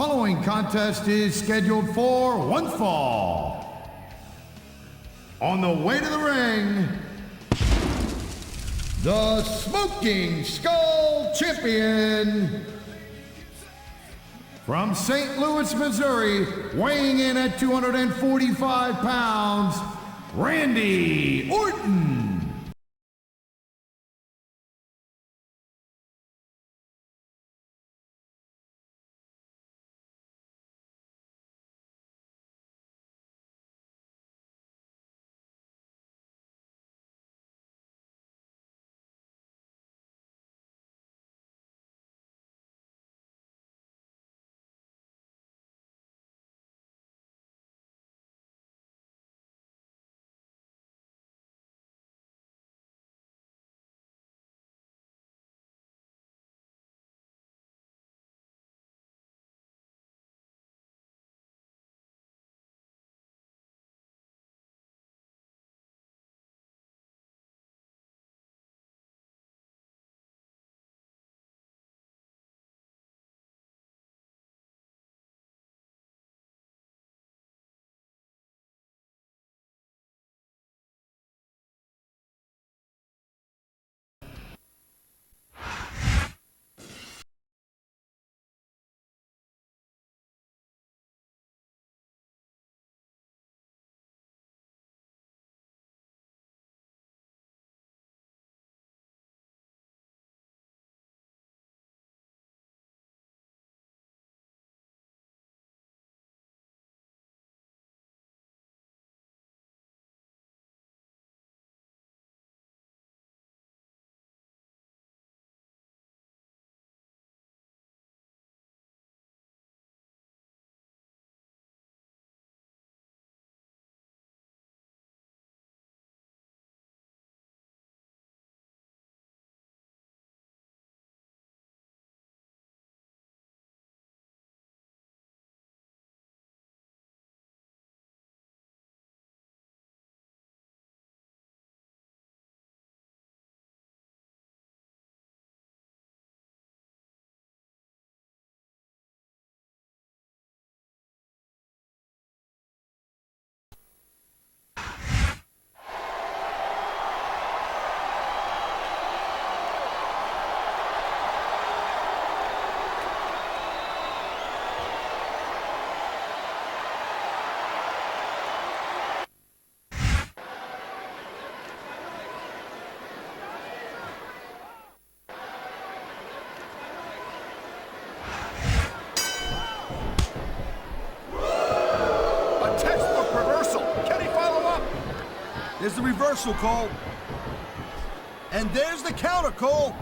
following contest is scheduled for one fall. On the way to the ring, the Smoking Skull Champion. From St. Louis, Missouri, weighing in at 245 pounds, Randy Orton. There's the reversal, Cole. And there's the counter, Cole.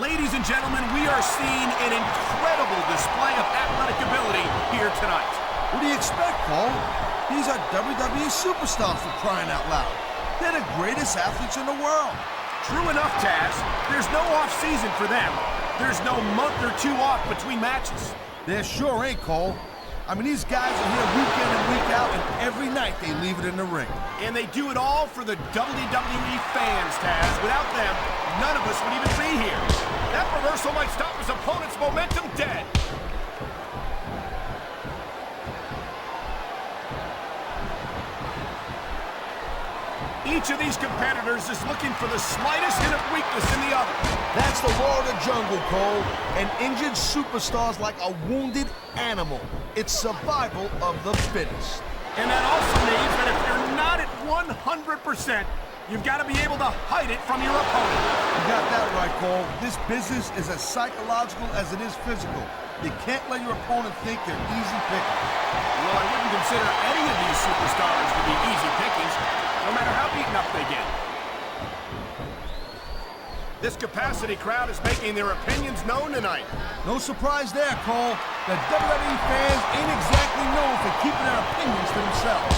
Ladies and gentlemen, we are seeing an incredible display of athletic ability here tonight. What do you expect, Cole? These are WWE superstars, for crying out loud. They're the greatest athletes in the world. True enough, Taz. There's no off-season for them. There's no month or two off between matches. There sure ain't, Cole. I mean, these guys are here week in and week out, and every night they leave it in the ring. And they do it all for the WWE fans, Taz. Without them, none of us would even be here. That reversal might stop his opponent's momentum dead. Each of these competitors is looking for the slightest hint of weakness in the other. That's the law of the jungle, Cole. An injured superstar's like a wounded animal. It's survival of the fittest. And that also means that if you're not at 100%, you've got to be able to hide it from your opponent. You got that right, Cole. This business is as psychological as it is physical. You can't let your opponent think they're easy pickings. Well, I wouldn't consider any of these superstars to be easy pickings, no matter how beaten up they get. This capacity crowd is making their opinions known tonight. No surprise there, Cole. The WWE fans ain't exactly known for keeping their opinions to themselves.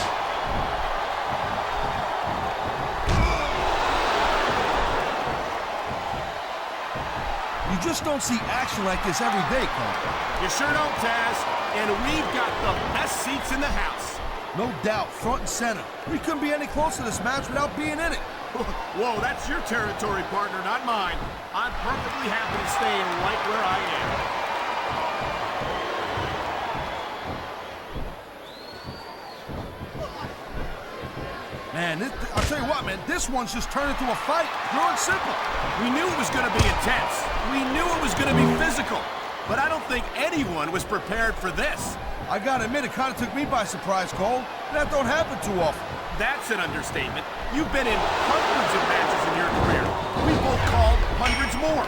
You just don't see action like this every day, Cole. You sure don't, Taz. And we've got the best seats in the house. No doubt, front and center. We couldn't be any closer to this match without being in it. Whoa, that's your territory, partner, not mine. I'm perfectly happy to stay right where I am. Man, I'll tell you what, man, this one's just turned into a fight, pure and simple. We knew it was going to be intense. We knew it was going to be physical. But I don't think anyone was prepared for this. I gotta admit, it kind of took me by surprise, Cole. That don't happen too often. That's an understatement. You've been in hundreds of matches in your career. We both called hundreds more.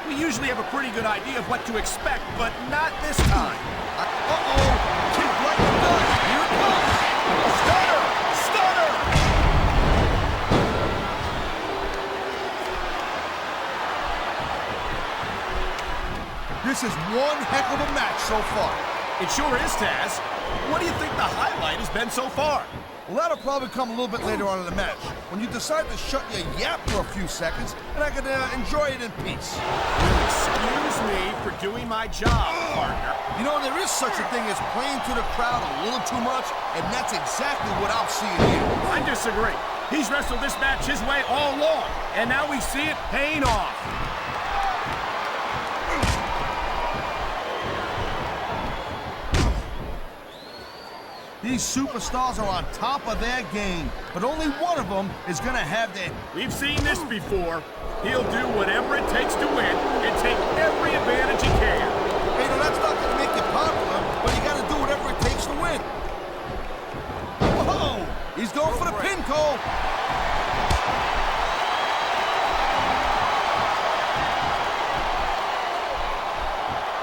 We usually have a pretty good idea of what to expect, but not this time. Uh-oh! Kick right in the nuts. Here it comes! Stunner! Stunner! This is one heck of a match so far. It sure is, Taz. What do you think the highlight has been so far? Well, that'll probably come a little bit later on in the match, when you decide to shut your yap for a few seconds, and I can enjoy it in peace. Excuse me for doing my job, partner. You know, there is such a thing as playing to the crowd a little too much, and that's exactly what I'm seeing here. I disagree. He's wrestled this match his way all along, and now we see it paying off. These superstars are on top of their game, but only one of them is going to have their... We've seen this before. He'll do whatever it takes to win and take every advantage he can. Hey, no, that's not going to make you popular, but you got to do whatever it takes to win. Whoa! He's going for the pin, Cole.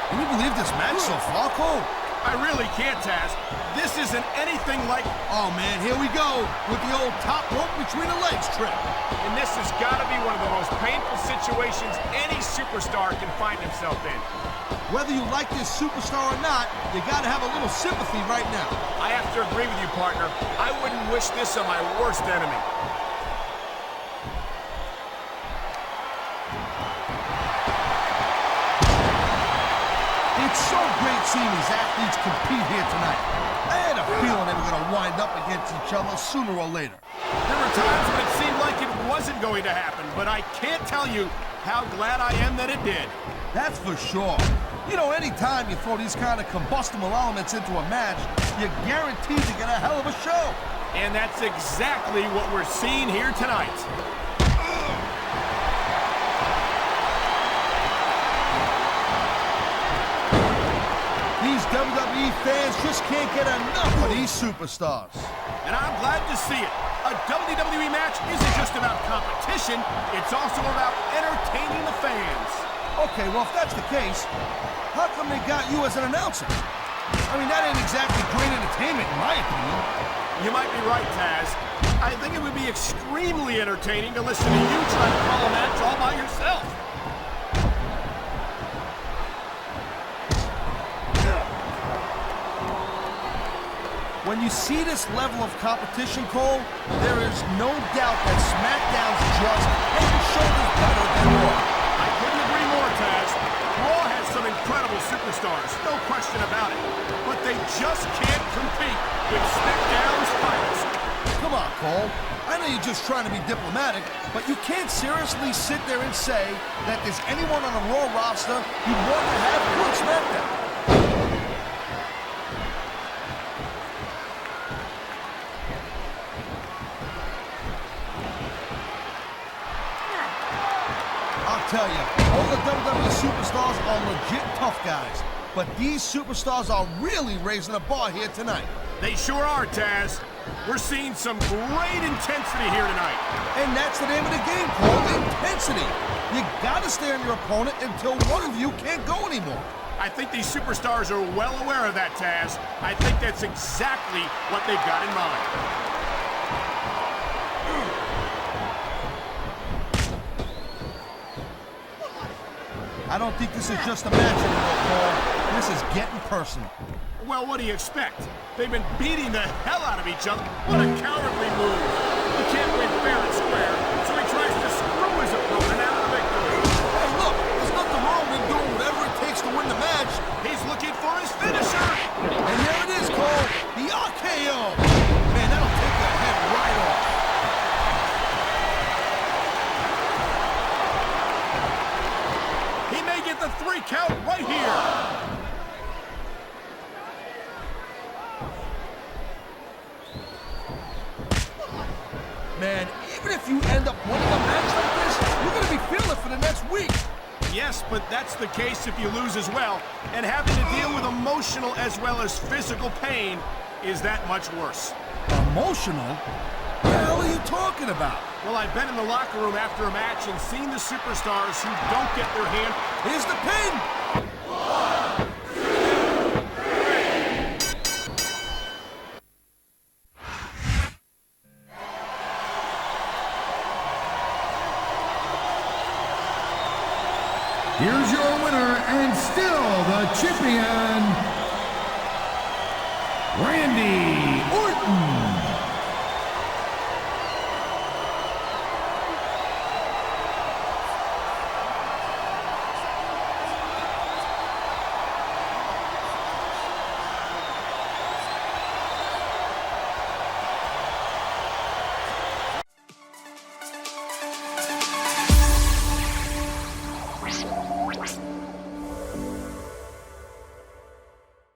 Can you believe this match so far, Cole? I really can't, Taz. This isn't anything like... Oh, man, here we go with the old top rope between the legs trick. And this has got to be one of the most painful situations any superstar can find himself in. Whether you like this superstar or not, you got to have a little sympathy right now. I have to agree with you, partner. I wouldn't wish this on my worst enemy. It's so great seeing these athletes compete here tonight. I had a feeling they were going to wind up against each other sooner or later. There were times when it seemed like it wasn't going to happen, but I can't tell you how glad I am that it did. That's for sure. You know, anytime you throw these kind of combustible elements into a match, you're guaranteed to get a hell of a show. And that's exactly what we're seeing here tonight. These WWE fans just can't get enough of these superstars. And I'm glad to see it. A WWE match isn't just about competition, it's also about entertaining the fans. Okay, well, if that's the case, how come they got you as an announcer? I mean, that ain't exactly great entertainment, in my opinion. You might be right, Taz. I think it would be extremely entertaining to listen to you try to call a match all by yourself. When you see this level of competition, Cole, there is no doubt that SmackDown's just head and shoulders better than Raw. I couldn't agree more, Taz. Raw has some incredible superstars, no question about it. But they just can't compete with SmackDown's finest. Come on, Cole. I know you're just trying to be diplomatic, but you can't seriously sit there and say that there's anyone on the Raw roster you'd want to have here on SmackDown. Tell you, all the WWE superstars are legit tough guys, but these superstars are really raising the bar here tonight. They sure are, Taz. We're seeing some great intensity here tonight. And that's the name of the game, Cole, intensity. You gotta stay on your opponent until one of you can't go anymore. I think these superstars are well aware of that, Taz. I think that's exactly what they've got in mind. I don't think this is just a match anymore, Paul. This is getting personal. Well, what do you expect? They've been beating the hell out of each other. What a cowardly move. He can't win fair and square, so he tries to screw his opponent out of the victory. Hey, look, there's nothing wrong with doing whatever it takes to win the match. He's looking for his finisher. And there it is, Cole, the RKO. Man, that'll take the head right off. 3 count right here. Man, even if you end up winning a match like this, you're going to be feeling it for the next week. Yes, but that's the case if you lose as well. And having to deal with emotional as well as physical pain is that much worse. Emotional? What the hell are you talking about? Well, I've been in the locker room after a match and seen the superstars who don't get their hand. Here's the pin! Here's your winner and still the champion, Randy